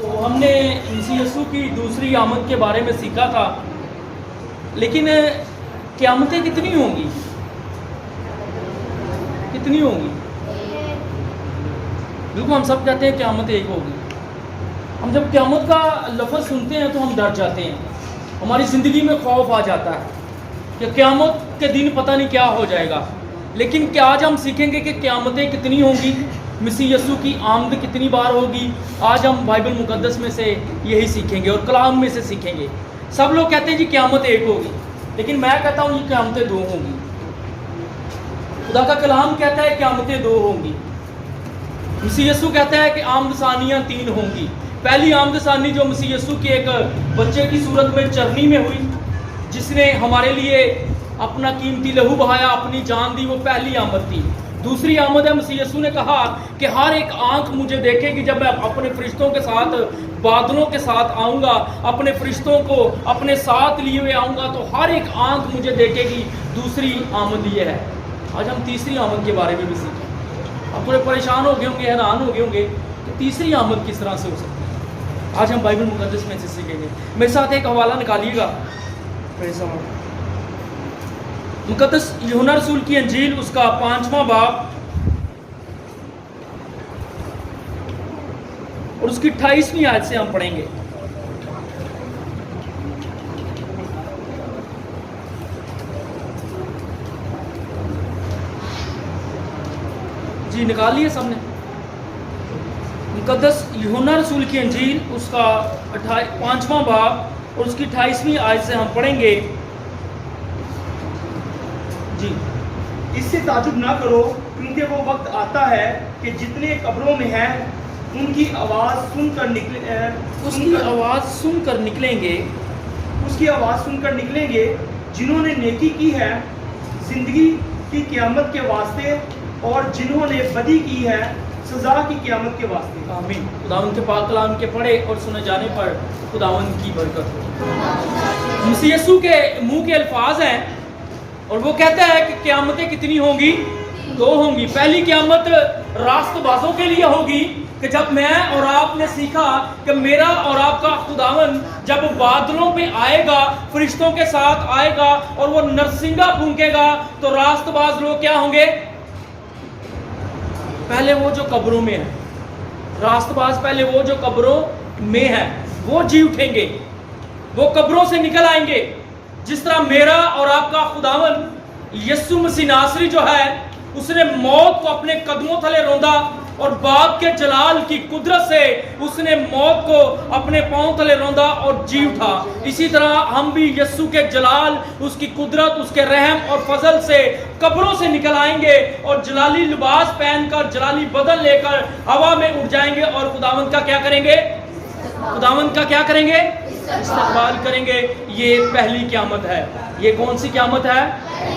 تو ہم نے مسیح یسوع کی دوسری آمد کے بارے میں سیکھا تھا، لیکن قیامتیں کتنی ہوں گی؟ کتنی ہوں گی؟ بالکل ہم سب کہتے ہیں قیامت ایک ہوگی۔ ہم جب قیامت کا لفظ سنتے ہیں تو ہم ڈر جاتے ہیں، ہماری زندگی میں خوف آ جاتا ہے کہ قیامت کے دن پتہ نہیں کیا ہو جائے گا۔ لیکن کیا آج ہم سیکھیں گے کہ قیامتیں کتنی ہوں گی، مسیح یسوع کی آمد کتنی بار ہوگی؟ آج ہم بائبل مقدس میں سے یہی سیکھیں گے اور کلام میں سے سیکھیں گے۔ سب لوگ کہتے ہیں جی قیامت ایک ہوگی، لیکن میں کہتا ہوں یہ قیامتیں دو ہوں گی۔ خدا کا کلام کہتا ہے قیامتیں دو ہوں گی۔ مسیح یسوع کہتا ہے کہ آمد ثانیہ تین ہوں گی۔ پہلی آمد ثانی جو مسیح یسوع کی ایک بچے کی صورت میں چرنی میں ہوئی، جس نے ہمارے لیے اپنا قیمتی لہو بہایا، اپنی جان دی، وہ پہلی آمد تھی۔ دوسری آمد ہے، مسیح یسوع نے کہا کہ ہر ایک آنکھ مجھے دیکھے گی جب میں اپنے فرشتوں کے ساتھ بادلوں کے ساتھ آؤں گا، اپنے فرشتوں کو اپنے ساتھ لیے ہوئے آؤں گا تو ہر ایک آنکھ مجھے دیکھے گی۔ دوسری آمد یہ ہے۔ آج ہم تیسری آمد کے بارے میں بھی سیکھیں۔ آپ تھوڑے پریشان ہو گئے ہوں گے، حیران ہو گئے ہوں گے کہ تیسری آمد کس طرح سے ہو سکتی ہے۔ آج ہم بائبل مقدس میں سے سیکھیں گے۔ میرے ساتھ ایک حوالہ نکالیے گا، مقدس یوحنا رسول کی انجیل، اس کا 5واں باب اور اس کی 28ویں آیت سے ہم پڑھیں گے۔ جی نکال لیے سب نے؟ مقدس یوحنا رسول کی انجیل، اس کا 5واں باب اور اس کی 28ویں آیت سے ہم پڑھیں گے۔ جی اس سے تعجب نہ کرو، کیونکہ وہ وقت آتا ہے کہ جتنے قبروں میں ہیں ان کی آواز سن کر اس کی آواز سن کر نکلیں گے، اس کی آواز سن کر نکلیں گے جنہوں نے نیکی کی ہے زندگی کی قیامت کے واسطے، اور جنہوں نے بدی کی ہے سزا کی قیامت کے واسطے۔ آمین۔ خداوند کے پاک کلام کے پڑھے اور سنے جانے پر خداوند کی برکت ہو۔ مسیح یسوع کے منہ کے الفاظ ہیں اور وہ کہتا ہے کہ قیامتیں کتنی ہوں گی؟ دو ہوں گی۔ پہلی قیامت راست بازوں کے لیے ہوگی کہ جب میں اور آپ نے سیکھا کہ میرا اور آپ کا خداوند جب بادلوں پہ آئے گا، فرشتوں کے ساتھ آئے گا اور وہ نرسنگا پھونکے گا تو راست باز لوگ کیا ہوں گے؟ پہلے وہ جو قبروں میں ہیں، راست باز پہلے وہ جو قبروں میں ہیں وہ جی اٹھیں گے، وہ قبروں سے نکل آئیں گے۔ جس طرح میرا اور آپ کا خداوند یسوع مسیح ناصری جو ہے، اس نے موت کو اپنے قدموں تلے روندا اور باپ کے جلال کی قدرت سے اس نے موت کو اپنے پاؤں تلے روندا اور جی اٹھا، اسی طرح ہم بھی یسوع کے جلال، اس کی قدرت، اس کے رحم اور فضل سے قبروں سے نکل آئیں گے اور جلالی لباس پہن کر، جلالی بدن لے کر ہوا میں اڑ جائیں گے اور خداوند کا کیا کریں گے؟ خداوند کا کیا کریں گے؟ استقبال کریں گے۔ یہ پہلی قیامت ہے۔ یہ کون سی قیامت ہے؟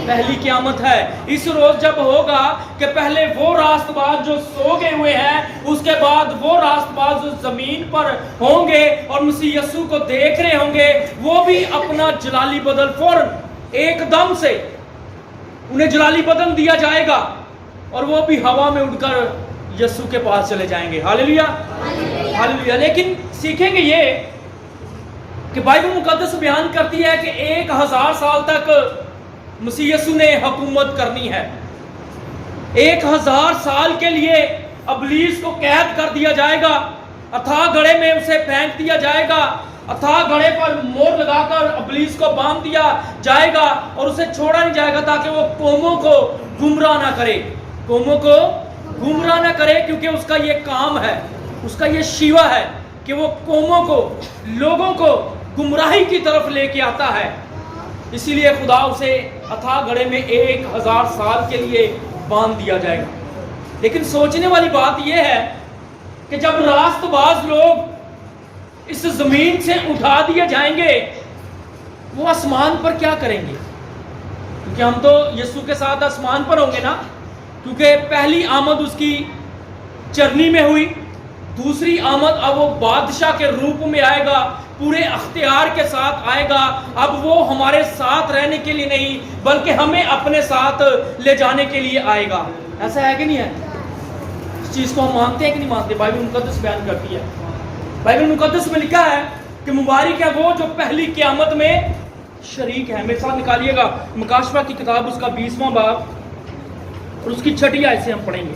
پہلی قیامت ہے۔ اس روز جب ہوگا کہ پہلے وہ راست باز جو سو گئے ہوئے ہیں، اس کے بعد وہ راست باز جو زمین پر ہوں گے اور مسیح یسوع کو دیکھ رہے ہوں گے، وہ بھی اپنا جلالی بدل فوراً ایک دم سے انہیں جلالی بدن دیا جائے گا اور وہ بھی ہوا میں اڑ کر یسوع کے پاس چلے جائیں گے۔ ہاللیلویا، ہاللیلویا۔ لیکن سیکھیں گے یہ کہ بائبل مقدس بیان کرتی ہے کہ 1000 سال تک مسیح یسوع نے حکومت کرنی ہے۔ 1000 سال کے لیے ابلیس کو قید کر دیا جائے گا، اتھاہ گڑھے میں اسے پھینک دیا جائے گا، اتھاہ گڑھے پر مور لگا کر ابلیس کو باندھ دیا جائے گا اور اسے چھوڑا نہیں جائے گا تاکہ وہ قوموں کو گمراہ نہ کرے، قوموں کو گمراہ نہ کرے، کیونکہ اس کا یہ کام ہے، اس کا یہ شیوا ہے کہ وہ قوموں کو، لوگوں کو گمراہی کی طرف لے کے آتا ہے۔ اسی لیے خدا اسے اتھاہ گڑھے میں 1000 سال کے لیے باندھ دیا جائے گا۔ لیکن سوچنے والی بات یہ ہے کہ جب راست باز لوگ اس زمین سے اٹھا دیے جائیں گے، وہ آسمان پر کیا کریں گے؟ کیونکہ ہم تو یسوع کے ساتھ آسمان پر ہوں گے نا، کیونکہ پہلی آمد اس کی چرنی میں ہوئی، دوسری آمد اب وہ بادشاہ کے روپ میں آئے گا، پورے اختیار کے ساتھ آئے گا۔ اب وہ ہمارے ساتھ رہنے کے لیے نہیں بلکہ ہمیں اپنے ساتھ لے جانے کے لیے آئے گا۔ ایسا ہے کہ نہیں ہے؟ اس چیز کو ہم مانتے ہیں کہ نہیں مانتے؟ بائبل مقدس بیان کرتی ہے بائبل مقدس میں لکھا ہے کہ مبارک ہے وہ جو پہلی قیامت میں شریک ہے. میرے ساتھ نکالیے گا مکاشفہ کی کتاب اس کا 20واں باب اور اس کی 6 آیت سے ہم پڑھیں گے.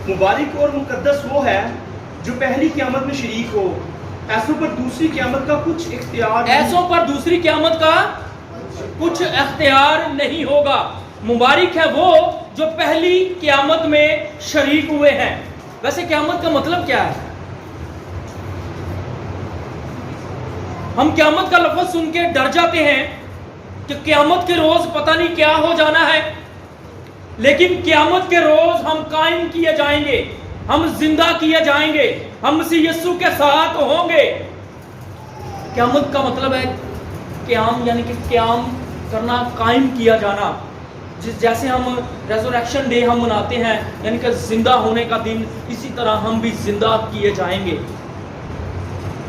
مبارک اور مقدس وہ ہے جو پہلی قیامت میں شریک ہو، ایسوں پر دوسری قیامت کا کچھ اختیار نہیں. ایسوں پر دوسری قیامت کا کچھ اختیار نہیں ہوگا. مبارک ہے وہ جو پہلی قیامت میں شریک ہوئے ہیں. ویسے قیامت کا مطلب کیا ہے؟ ہم قیامت کا لفظ سن کے ڈر جاتے ہیں کہ قیامت کے روز پتہ نہیں کیا ہو جانا ہے، لیکن قیامت کے روز ہم قائم کیے جائیں گے، ہم زندہ کیے جائیں گے، ہم مسیح یسوع کے ساتھ ہوں گے. قیامت کا مطلب ہے قیام، یعنی کہ قیام کرنا، قائم کیا جانا. جیسے ہم ریزوریکشن ڈے ہم مناتے ہیں، یعنی کہ زندہ ہونے کا دن، اسی طرح ہم بھی زندہ کیے جائیں گے.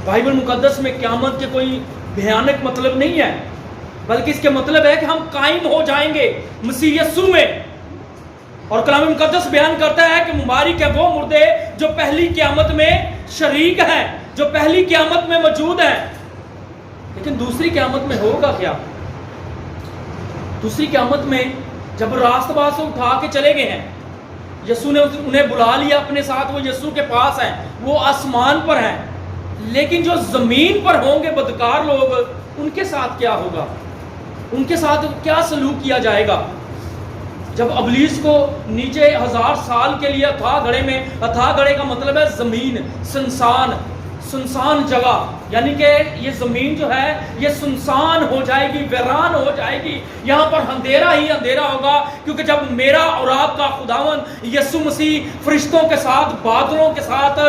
بائبل مقدس میں قیامت کے کوئی بھیانک مطلب نہیں ہے، بلکہ اس کے مطلب ہے کہ ہم قائم ہو جائیں گے مسیح یسوع میں. اور کلام مقدس بیان کرتا ہے کہ مبارک ہے وہ مردے جو پہلی قیامت میں شریک ہیں، جو پہلی قیامت میں موجود ہیں. لیکن دوسری قیامت میں ہوگا کیا؟ دوسری قیامت میں جب راست باز سے اٹھا کے چلے گئے ہیں، یسوع نے انہیں بلا لیا اپنے ساتھ، وہ یسوع کے پاس ہیں، وہ آسمان پر ہیں. لیکن جو زمین پر ہوں گے بدکار لوگ، ان کے ساتھ کیا ہوگا؟ ان کے ساتھ کیا سلوک کیا جائے گا؟ جب ابلیس کو نیچے 1000 سال کے لیے اتھا گڑھے میں، اتھا گڑھے کا مطلب ہے زمین، سنسان جگہ، یعنی کہ یہ زمین جو ہے یہ سنسان ہو جائے گی، ویران ہو جائے گی. یہاں پر اندھیرا ہی اندھیرا ہوگا، کیونکہ جب میرا اور آپ کا خداوند یسوع مسیح فرشتوں کے ساتھ، بادلوں کے ساتھ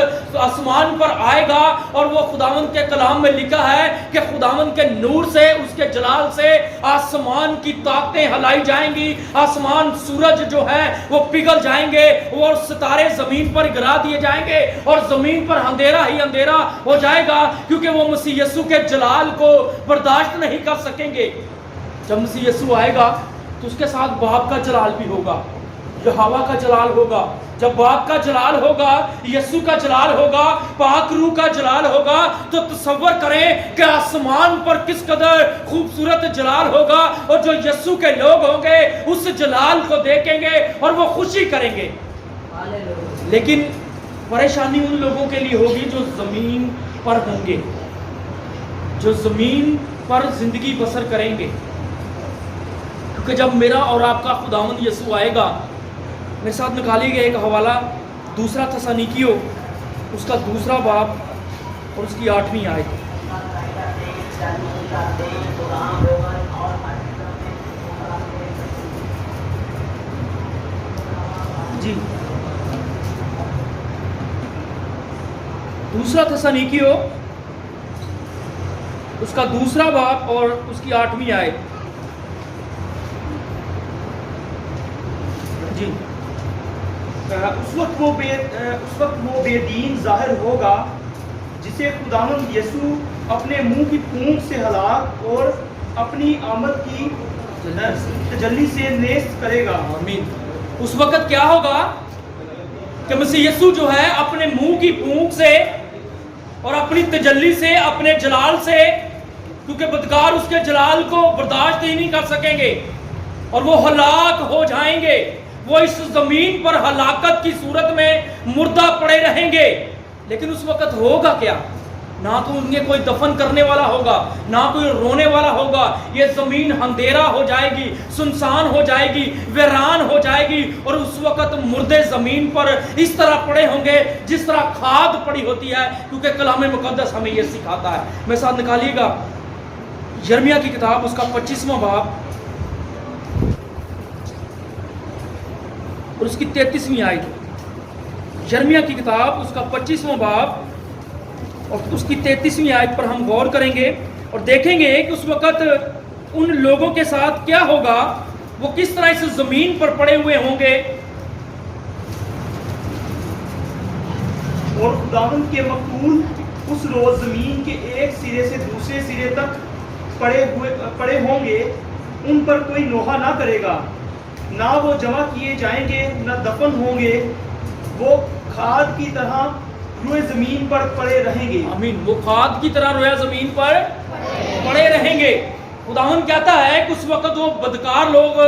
آسمان پر آئے گا، اور وہ خداوند کے کلام میں لکھا ہے کہ خداوند کے نور سے، اس کے جلال سے آسمان کی طاقتیں ہلائی جائیں گی، آسمان، سورج جو ہے وہ پگھل جائیں گے، اور ستارے زمین پر گرا دیے جائیں گے، اور زمین پر اندھیرا ہی اندھیرا ہو جائے گا، کیونکہ وہ مسیح یسوع کے جلال کو برداشت نہیں کر سکیں گے. جب مسیح یسوع آئے گا تو اس کے ساتھ باپ کا جلال بھی ہوگا، یہوہ کا جلال ہوگا. جب باپ کا جلال ہوگا، یسوع کا جلال ہوگا، پاک روح کا جلال ہوگا، تو تصور کریں کہ آسمان پر کس قدر خوبصورت جلال ہوگا، اور جو یسوع کے لوگ ہوں گے اس جلال کو دیکھیں گے اور وہ خوشی کریں گے. لیکن پریشانی ان لوگوں کے لیے ہوگی جو زمین پر ہوں گے، جو زمین پر زندگی بسر کریں گے. کیونکہ جب میرا اور آپ کا خداوند یسوع آئے گا، میرے ساتھ نکالی گیا ایک حوالہ 2 تسالونیکیوں اس کا 2 باب اور اس کی 8ویں آیت. جی 2 تسالونیکیوں اس کا 2 باب اور اس کی 8ویں آیت. جی اس وقت وہ بے دین ظاہر ہوگا جسے خداوند یسوع اپنے منہ کی پھونک سے ہلاک اور اپنی آمد کی تجلی سے نیست کرے گا. آمین. اس وقت کیا ہوگا کہ مسیح یسوع جو ہے اپنے منہ کی پھونک سے اور اپنی تجلی سے، اپنے جلال سے، کیونکہ بدکار اس کے جلال کو برداشت ہی نہیں کر سکیں گے اور وہ ہلاک ہو جائیں گے. وہ اس زمین پر ہلاکت کی صورت میں مردہ پڑے رہیں گے. لیکن اس وقت ہوگا کیا؟ نہ تو انہیں کوئی دفن کرنے والا ہوگا، نہ کوئی رونے والا ہوگا. یہ زمین اندھیرا ہو جائے گی، سنسان ہو جائے گی، ویران ہو جائے گی. اور اس وقت مردے زمین پر اس طرح پڑے ہوں گے جس طرح کھاد پڑی ہوتی ہے، کیونکہ کلام مقدس ہمیں یہ سکھاتا ہے. میرے ساتھ نکالیے گا یرمیہ کی کتاب اس کا 25واں باب اور اس کی 33ویں آیت. یرمیہ کی کتاب اس کا 25واں باب اور اس کی 33ویں آیت پر ہم غور کریں گے اور دیکھیں گے کہ اس وقت ان لوگوں کے ساتھ کیا ہوگا، وہ کس طرح اس زمین پر پڑے ہوئے ہوں گے. اور خداوند کے مقتول اس روز زمین کے ایک سرے سے دوسرے سرے تک پڑے ہوں گے، ان پر کوئی نوحہ نہ کرے گا، نہ وہ جمع کیے جائیں گے نہ دفن ہوں گے، وہ کھاد کی طرح روئے زمین پر پڑے رہیں گے۔ آمین۔ وہ کھاد کی طرح رویا زمین پر پڑے رہیں گے۔ خداوند کہتا ہے کہ اس وقت وہ بدکار لوگ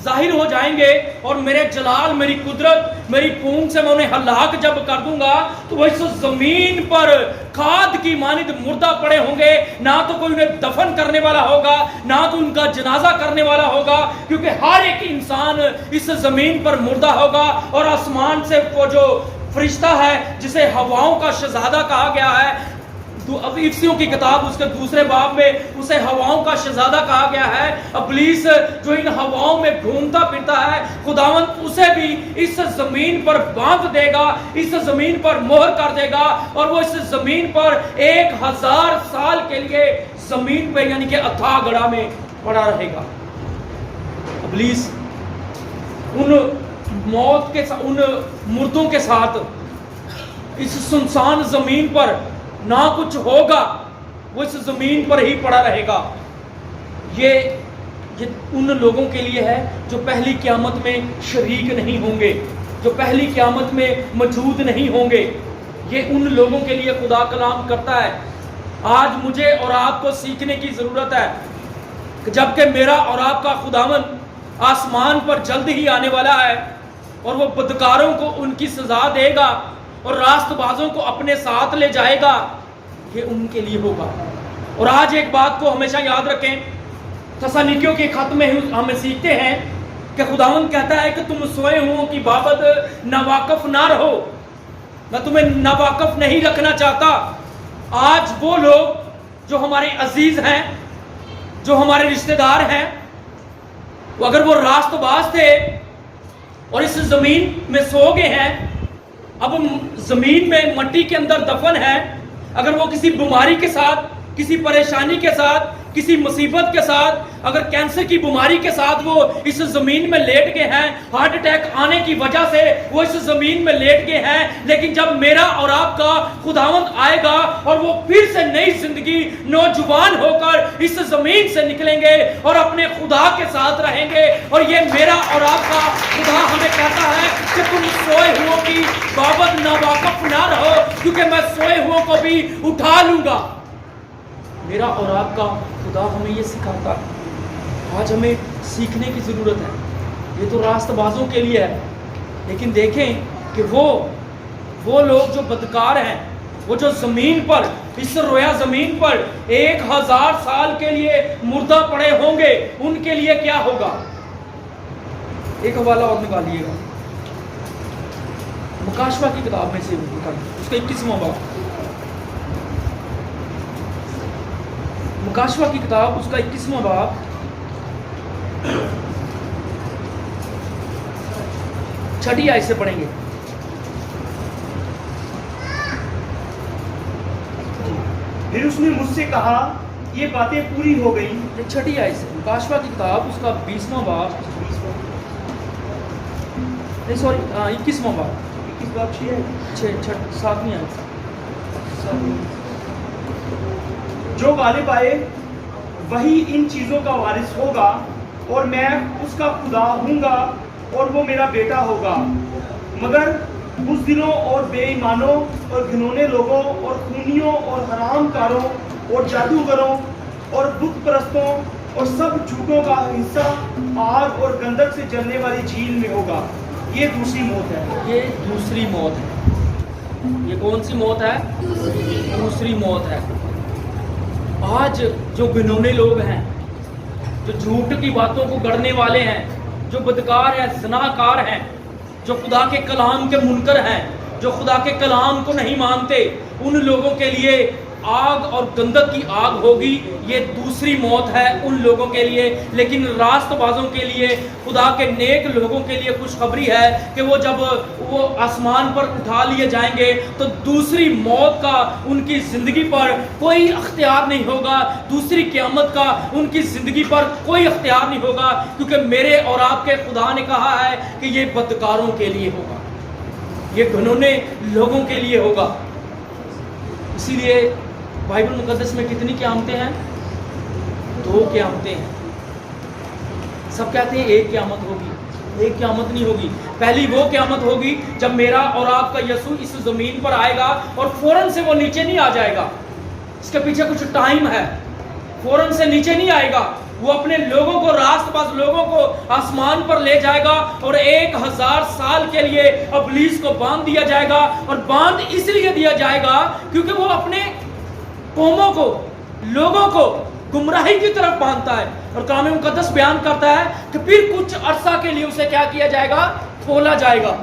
ظاہر ہو جائیں گے اور میرے جلال، میری قدرت، میری پونک سے میں انہیں ہلاک جب کر دوں گا تو وہ اس زمین پر کھاد کی مانند مردہ پڑے ہوں گے، نہ تو کوئی انہیں دفن کرنے والا ہوگا، نہ تو ان کا جنازہ کرنے والا ہوگا، کیونکہ ہر ایک انسان اس زمین پر مردہ ہوگا۔ اور آسمان سے وہ جو فرشتہ ہے جسے ہواؤں کا شہزادہ کہا گیا ہے، افسیوں کی کتاب اس کے دوسرے باب میں اسے ہواؤں کا شہزادہ کہا گیا ہے، ابلیس جو ان ہواؤں میں گھومتا پھرتا ہے، خداوند اسے بھی اس زمین پر باندھ دے گا، اس زمین پر مہر کر دے گا، اور وہ اس زمین پر 1000 سال کے لیے زمین پہ یعنی کہ اتھا گڑھا میں پڑا رہے گا۔ ابلیس ان موت کے ان مردوں کے ساتھ اس سنسان زمین پر نہ کچھ ہوگا، وہ اس زمین پر ہی پڑا رہے گا۔ یہ ان لوگوں کے لیے ہے جو پہلی قیامت میں شریک نہیں ہوں گے، جو پہلی قیامت میں موجود نہیں ہوں گے۔ یہ ان لوگوں کے لیے خدا کلام کرتا ہے۔ آج مجھے اور آپ کو سیکھنے کی ضرورت ہے کہ جبکہ میرا اور آپ کا خداوند آسمان پر جلد ہی آنے والا ہے اور وہ بدکاروں کو ان کی سزا دے گا اور راست بازوں کو اپنے ساتھ لے جائے گا، یہ ان کے لیے ہوگا۔ اور آج ایک بات کو ہمیشہ یاد رکھیں، تسالونیکیوں کے خط میں ہم سیکھتے ہیں کہ خداوند کہتا ہے کہ تم سوئے ہوں کی بابت ناواقف نہ رہو۔ میں تمہیں ناواقف نہیں رکھنا چاہتا۔ آج وہ لوگ جو ہمارے عزیز ہیں، جو ہمارے رشتہ دار ہیں، اگر وہ راست باز تھے اور اس زمین میں سو گئے ہیں، اب زمین میں مٹی کے اندر دفن ہے، اگر وہ کسی بیماری کے ساتھ، کسی پریشانی کے ساتھ، کسی مصیبت کے ساتھ، اگر کینسر کی بیماری کے ساتھ وہ اس زمین میں لیٹ گئے ہیں، ہارٹ اٹیک آنے کی وجہ سے وہ اس زمین میں لیٹ گئے ہیں، لیکن جب میرا اور آپ کا خداوند آئے گا اور وہ پھر سے نئی زندگی نوجوان ہو کر اس زمین سے نکلیں گے اور اپنے خدا کے ساتھ رہیں گے، اور یہ میرا اور آپ کا خدا ہمیں کہتا ہے کہ تم سوئے ہوں کی بابت ناواقف نہ رہو، کیونکہ میں سوئے ہوں کو بھی اٹھا لوں گا۔ میرا اور آپ کا خدا ہمیں یہ سکھاتا ہے۔ آج ہمیں سیکھنے کی ضرورت ہے۔ یہ تو راست بازوں کے لیے ہے، لیکن دیکھیں کہ وہ لوگ جو بدکار ہیں، وہ جو زمین پر، اس رویا زمین پر 1000 سال کے لیے مردہ پڑے ہوں گے، ان کے لیے کیا ہوگا؟ ایک حوالہ اور نکالیے گا، مکاشفہ کی کتاب میں سے اس کا 21واں باب، مکاشفہ کی کتاب اس کا 21واں باب، چھٹی آیت سے پڑھیں گے۔ پھر اس نے مجھ سے کہا یہ باتیں پوری ہو گئیں۔ چھٹی آیت سے مکاشفہ کی کتاب اس کا 20واں باب، نہیں سوری 21واں باب، 21 باب 7ویں آیت سے۔ جو غالب آئے وہی ان چیزوں کا وارث ہوگا، اور میں اس کا خدا ہوں گا اور وہ میرا بیٹا ہوگا۔ مگر بزدلوں اور بے ایمانوں اور گھنونے لوگوں اور خونیوں اور حرام کاروں اور جادوگروں اور بت پرستوں اور سب جھوٹوں کا حصہ آگ اور گندک سے جلنے والی جھیل میں ہوگا۔ یہ دوسری موت ہے۔ یہ دوسری موت ہے۔ یہ کون سی موت ہے؟ دوسری موت ہے۔ آج جو گنونے لوگ ہیں، جو جھوٹ کی باتوں کو گڑنے والے ہیں، جو بدکار ہیں، زناکار ہیں، جو خدا کے کلام کے منکر ہیں، جو خدا کے کلام کو نہیں مانتے، ان لوگوں کے لیے آگ اور گندک کی آگ ہوگی۔ یہ دوسری موت ہے ان لوگوں کے لیے۔ لیکن راست بازوں کے لیے، خدا کے نیک لوگوں کے لیے خوشخبری ہے کہ وہ جب وہ آسمان پر اٹھا لیے جائیں گے تو دوسری موت کا ان کی زندگی پر کوئی اختیار نہیں ہوگا، دوسری قیامت کا ان کی زندگی پر کوئی اختیار نہیں ہوگا، کیونکہ میرے اور آپ کے خدا نے کہا ہے کہ یہ بدکاروں کے لیے ہوگا، یہ گھنونے لوگوں کے لیے ہوگا۔ اسی لیے بائبل مقدس میں کتنی قیامتیں ہیں؟ 2 قیامتیں ہیں۔ سب کہتے ہیں ایک قیامت ہوگی، ایک قیامت نہیں ہوگی. پہلی وہ قیامت ہوگی جب میرا اور آپ کا یسوع اس زمین پر آئے گا اور فوراً سے وہ نیچے نہیں آ جائے گا. اس کے پیچھے کچھ ٹائم ہے. فوراً سے نیچے نہیں آئے گا. وہ اپنے لوگوں کو, راست باز لوگوں کو آسمان پر لے جائے گا اور 1000 سال کے لیے ابلیس کو باندھ دیا جائے گا. اور باندھ اس لیے دیا جائے گا کیونکہ وہ اپنے قوموں کو, لوگوں کو گمراہی کی طرف باندھتا ہے. اور کلام مقدس بیان کرتا ہے کہ پھر کچھ عرصہ کے لیے اسے کیا کیا جائے گا؟ کھولا جائے گا.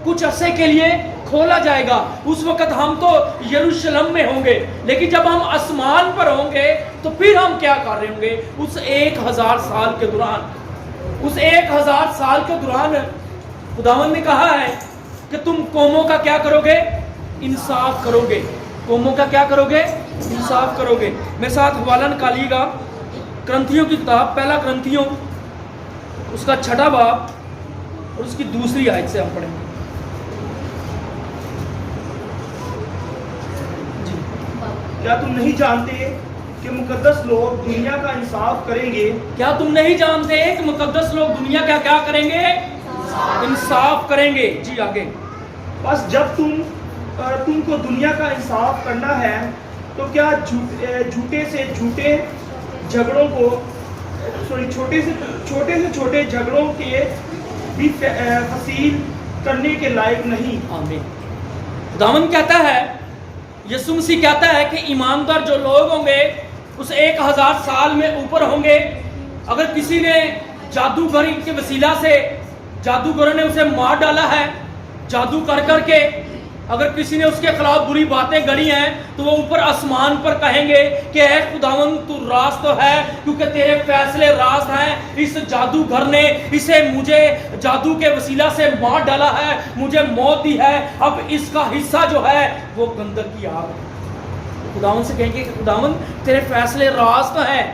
کچھ عرصے کے لیے کھولا جائے گا. اس وقت ہم تو یروشلم میں ہوں گے, لیکن جب ہم آسمان پر ہوں گے تو پھر ہم کیا کر رہے ہوں گے؟ اس 1000 سال کے دوران, اس 1000 سال کے دوران خداوند نے کہا ہے کہ تم قوموں کا کیا کرو گے؟ انصاف کرو گے. قوموں کا کیا کرو گے؟ انصاف کرو گے. میرے ساتھ حوالہ نکالیے گا کرنتھیوں کی کتاب, پہلا کرنتھیوں اس کا 6واں باب اور اس کی 2 آیت سے ہم پڑھیں گے. کیا تم نہیں جانتے کہ مقدس لوگ دنیا کا انصاف کریں گے؟ کیا تم نہیں جانتے کہ مقدس لوگ دنیا کا کیا کریں گے؟ انصاف کریں گے. جی آگے. بس جب تم کو دنیا کا انصاف کرنا ہے تو کیا جھوٹے سے چھوٹے چھوٹے جھگڑوں کے بھی فصیل کرنے کے لائق نہیں؟ آمین. خداوند کہتا ہے, یسوع مسیح کہتا ہے کہ ایماندار جو لوگ ہوں گے اس 1000 سال میں اوپر ہوں گے. اگر کسی نے جادوگری کے وسیلہ سے, جادوگر نے اسے مار ڈالا ہے جادو کر کے, اگر کسی نے اس کے خلاف بری باتیں گڑھی ہیں تو وہ اوپر آسمان پر کہیں گے کہ اے خداوند تو راست تو ہے کیونکہ تیرے فیصلے راست ہیں. اس جادوگر نے اسے مجھے جادو کے وسیلہ سے مار ڈالا ہے, مجھے موت دی ہے, اب اس کا حصہ جو ہے وہ گندک کی آگ ہے. خداوند سے کہیں گے کہ خداوند تیرے فیصلے راست ہیں,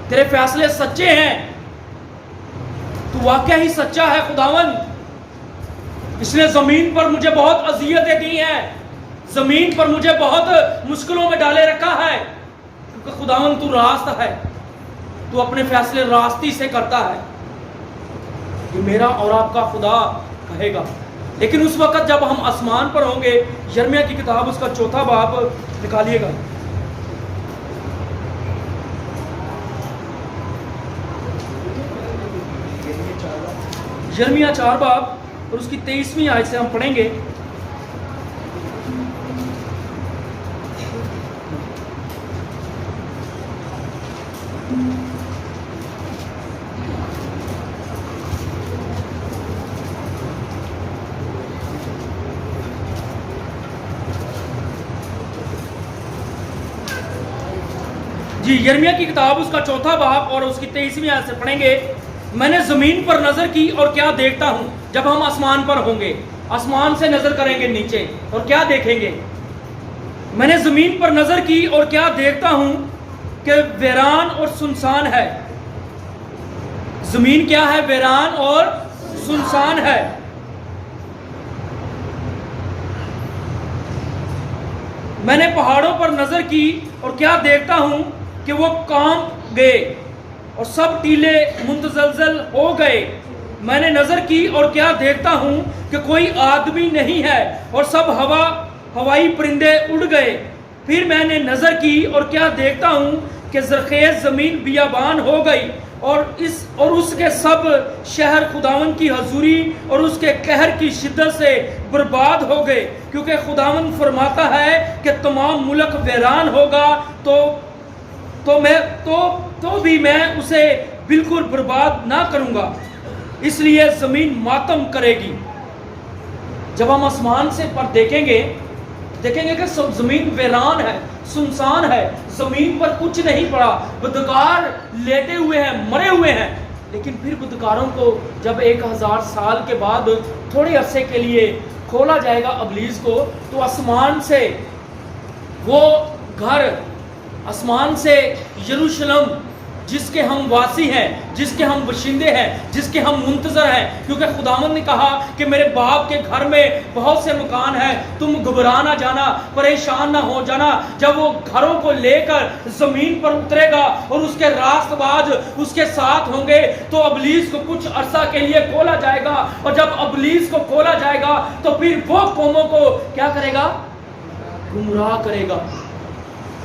تیرے فیصلے سچے ہیں, تو واقعہ ہی سچا ہے خداوند. اس نے زمین پر مجھے بہت اذیتیں دی ہیں, زمین پر مجھے بہت مشکلوں میں ڈالے رکھا ہے, کیونکہ خداوند تو راست ہے, تو اپنے فیصلے راستی سے کرتا ہے. یہ میرا اور آپ کا خدا کہے گا. لیکن اس وقت جب ہم آسمان پر ہوں گے, یرمیہ کی کتاب اس کا 4واں باب نکالیے گا. یرمیہ 4 باب اور اس کی 23ویں آیت سے ہم پڑھیں گے. جی, یرمیہ کی کتاب اس کا 4واں باب اور اس کی 23ویں آیت سے پڑھیں گے. میں نے زمین پر نظر کی اور کیا دیکھتا ہوں. جب ہم آسمان پر ہوں گے, آسمان سے نظر کریں گے نیچے اور کیا دیکھیں گے؟ میں نے زمین پر نظر کی اور کیا دیکھتا ہوں کہ ویران اور سنسان ہے. زمین کیا ہے؟ ویران اور سنسان ہے. میں نے پہاڑوں پر نظر کی اور کیا دیکھتا ہوں کہ وہ کانپ گئے اور سب ٹیلے متزلزل ہو گئے. میں نے نظر کی اور کیا دیکھتا ہوں کہ کوئی آدمی نہیں ہے اور سب ہوائی پرندے اڑ گئے. پھر میں نے نظر کی اور کیا دیکھتا ہوں کہ زرخیز زمین بیابان ہو گئی اور اس کے سب شہر خداوند کی حضوری اور اس کے قہر کی شدت سے برباد ہو گئے. کیونکہ خداوند فرماتا ہے کہ تمام ملک ویران ہوگا تو بھی میں اسے بالکل برباد نہ کروں گا. اس لیے زمین ماتم کرے گی. جب ہم آسمان سے پر دیکھیں گے کہ زمین ویران ہے, سنسان ہے, زمین پر کچھ نہیں پڑا, بدکار لیٹے ہوئے ہیں, مرے ہوئے ہیں. لیکن پھر بدکاروں کو جب 1000 سال کے بعد تھوڑے عرصے کے لیے کھولا جائے گا ابلیس کو, تو آسمان سے وہ گھر, آسمان سے یروشلم جس کے ہم واسی ہیں، جس کے ہم باشندے ہیں، جس کے ہم منتظر ہیں، کیونکہ خداوند نے کہا کہ میرے باپ کے گھر میں بہت سے مکان ہیں، تم گھبرا نہ جانا، پریشان نہ ہو جانا۔ جب وہ گھروں کو لے کر زمین پر اترے گا اور اس کے راست باز اس کے ساتھ ہوں گے تو ابلیس کو کچھ عرصہ کے لیے کھولا جائے گا، اور جب ابلیس کو کھولا جائے گا تو پھر وہ قوموں کو کیا کرے گا؟ گمراہ کرے گا،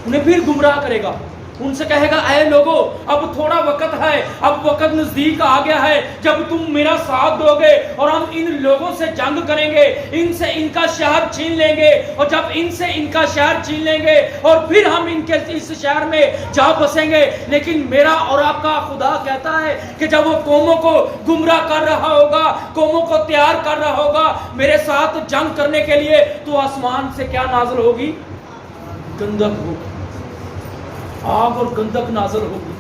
انہیں پھر گمراہ کرے گا۔ ان سے کہے گا اے لوگو اب تھوڑا وقت ہے، اب وقت نزدیک آ گیا ہے جب تم میرا ساتھ دو گے اور ہم ان لوگوں سے جنگ کریں گے، ان سے ان کا شہر چھین لیں گے، اور جب ان سے ان کا شہر چھین لیں گے اور پھر ہم ان کے اس شہر میں جا بسیں گے۔ لیکن میرا اور آپ کا خدا کہتا ہے کہ جب وہ قوموں کو گمراہ کر رہا ہوگا، قوموں کو تیار کر رہا ہوگا میرے ساتھ جنگ کرنے کے لیے، تو آسمان سے کیا نازل ہوگی؟ گندک ہوگی، آگ اور گندک نازل ہوگی۔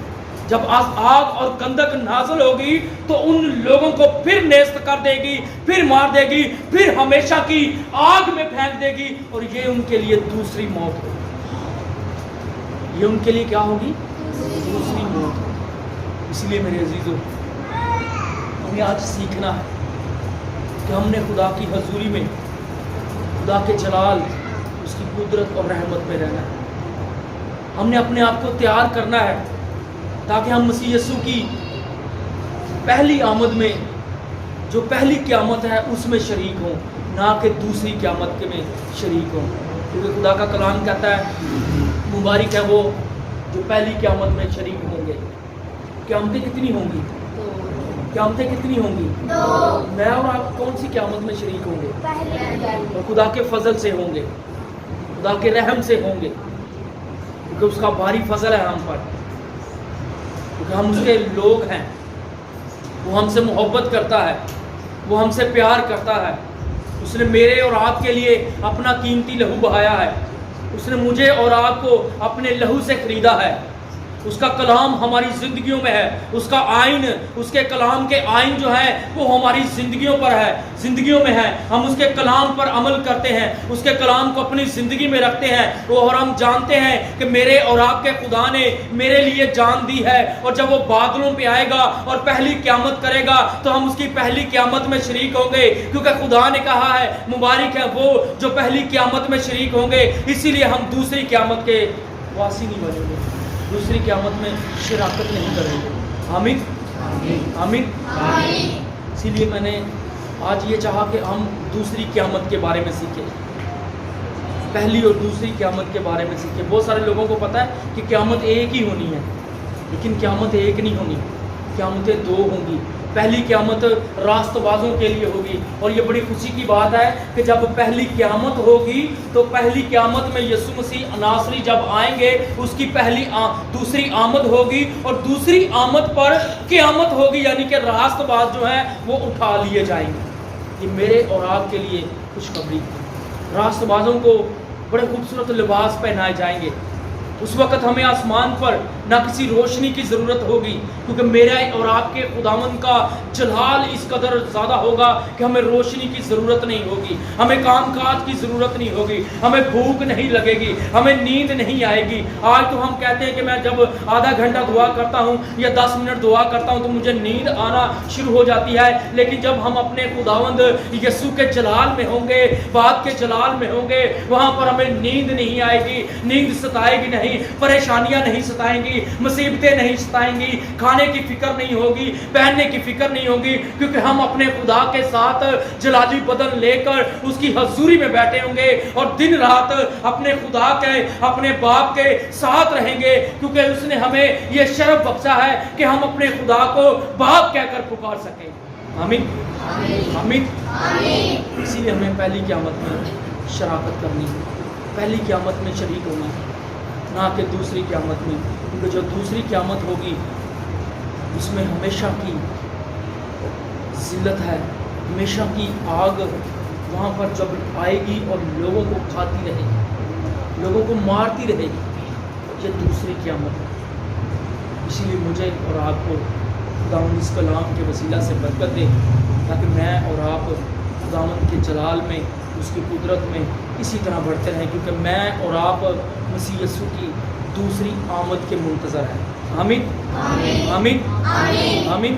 جب آگ اور گندک نازل ہوگی تو ان لوگوں کو پھر نیست کر دے گی، پھر مار دے گی، پھر ہمیشہ کی آگ میں پھینک دے گی، اور یہ ان کے لیے دوسری موت ہوگی۔ یہ ان کے لیے کیا ہوگی؟ دوسری موت ہوگی۔ اس لیے میرے عزیزو، ہمیں آج سیکھنا ہے کہ ہم نے خدا کی حضوری میں، خدا کے جلال، اس کی قدرت اور رحمت میں رہنا ہے۔ ہم نے اپنے آپ کو تیار کرنا ہے تاکہ ہم مسیح یسوع کی پہلی آمد میں، جو پہلی قیامت ہے، اس میں شریک ہوں، نہ کہ دوسری قیامت میں شریک ہوں۔ کیونکہ خدا کا کلام کہتا ہے مبارک ہے وہ جو پہلی قیامت میں شریک ہوں گے۔ قیامتیں کتنی ہوں گی؟ قیامتیں کتنی ہوں گی؟ میں اور آپ کون سی قیامت میں شریک ہوں گے؟ اور خدا کے فضل سے ہوں گے، خدا کے رحم سے ہوں گے، کیونکہ اس کا بھاری فضل ہے ہم پر، کیونکہ ہم اس کے لوگ ہیں۔ وہ ہم سے محبت کرتا ہے، وہ ہم سے پیار کرتا ہے۔ اس نے میرے اور آپ کے لیے اپنا قیمتی لہو بہایا ہے، اس نے مجھے اور آپ کو اپنے لہو سے خریدا ہے۔ اس کا کلام ہماری زندگیوں میں ہے، اس کا آئین، اس کے کلام کے آئین جو ہے وہ ہماری زندگیوں پر ہے، زندگیوں میں ہے۔ ہم اس کے کلام پر عمل کرتے ہیں، اس کے کلام کو اپنی زندگی میں رکھتے ہیں، اور ہم جانتے ہیں کہ میرے اور آپ کے خدا نے میرے لیے جان دی ہے، اور جب وہ بادلوں پہ آئے گا اور پہلی قیامت کرے گا تو ہم اس کی پہلی قیامت میں شریک ہوں گے، کیونکہ خدا نے کہا ہے مبارک ہے وہ جو پہلی قیامت میں شریک ہوں گے۔ اسی لیے ہم دوسری قیامت کے واسی نہیں بنیں گے، دوسری قیامت میں شراکت نہیں کریں گے۔ آمین آمین۔ اسی لیے میں نے آج یہ چاہا کہ ہم دوسری قیامت کے بارے میں سیکھیں، پہلی اور دوسری قیامت کے بارے میں سیکھیں۔ بہت سارے لوگوں کو پتہ ہے کہ قیامت ایک ہی ہونی ہے، لیکن قیامت ایک نہیں ہونی، قیامتیں دو ہوں گی۔ پہلی قیامت راست بازوں کے لیے ہوگی، اور یہ بڑی خوشی کی بات ہے کہ جب پہلی قیامت ہوگی تو پہلی قیامت میں یسوع مسیح ناصری جب آئیں گے اس کی دوسری آمد ہوگی، اور دوسری آمد پر قیامت ہوگی، یعنی کہ راست باز جو ہیں وہ اٹھا لیے جائیں گے۔ یہ میرے اور آپ کے لیے خوشخبری ہے۔ راست بازوں کو بڑے خوبصورت لباس پہنائے جائیں گے۔ اس وقت ہمیں آسمان پر نہ کسی روشنی کی ضرورت ہوگی، کیونکہ میرے اور آپ کے خداوند کا جلال اس قدر زیادہ ہوگا کہ ہمیں روشنی کی ضرورت نہیں ہوگی، ہمیں کام کاج کی ضرورت نہیں ہوگی، ہمیں بھوک نہیں لگے گی، ہمیں نیند نہیں آئے گی۔ آج تو ہم کہتے ہیں کہ میں جب آدھا گھنٹہ دعا کرتا ہوں یا 10 منٹ دعا کرتا ہوں تو مجھے نیند آنا شروع ہو جاتی ہے، لیکن جب ہم اپنے خداوند یسوع کے جلال میں ہوں گے، باپ کے جلال میں ہوں گے، وہاں پر ہمیں نیند نہیں آئے گی، نیند ستائے گی نہیں، پریشانیاں نہیں ستائیں گی، مصیبتیں نہیں ستائیں گی، کھانے کی فکر نہیں ہوگی، پہننے کی فکر نہیں ہوگی، کیونکہ ہم اپنے خدا کے ساتھ جلالی بدن لے کر اس کی حضوری میں بیٹھے ہوں گے، اور دن رات اپنے خدا کے، اپنے باپ کے ساتھ رہیں گے، کیونکہ اس نے ہمیں یہ شرف بخشا ہے کہ ہم اپنے خدا کو باپ کہہ کر پکار سکیں۔ آمین آمین۔ اسی لیے ہمیں پہلی قیامت میں شراکت کرنی ہے، پہلی قیامت میں شریک ہونا ہے، نہ کہ دوسری قیامت میں، کیونکہ جو دوسری قیامت ہوگی اس میں ہمیشہ کی ذلت ہے، ہمیشہ کی آگ وہاں پر جب آئے گی اور لوگوں کو کھاتی رہے گی، لوگوں کو مارتی رہے گی، یہ دوسری قیامت ہے۔ اسی لیے مجھے اور آپ کو خداوند اس کلام کے وسیلہ سے برکت دے، تاکہ میں اور آپ خداوند کے جلال میں، اس کی قدرت میں اسی طرح بڑھتے رہیں، کیونکہ میں اور آپ مسیح یسوع کی دوسری آمد کے منتظر ہے. آمین آمین آمین.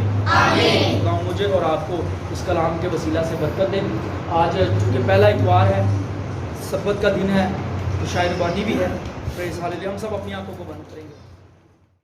خدا مجھے اور آپ کو اس کلام کے وسیلہ سے برکت دے. آج چونکہ پہلا اتوار ہے، سبت کا دن ہے، تو شاید بانی بھی ہے. پریز ہاللیلویہ. ہم سب اپنی آنکھوں کو بند کریں گے.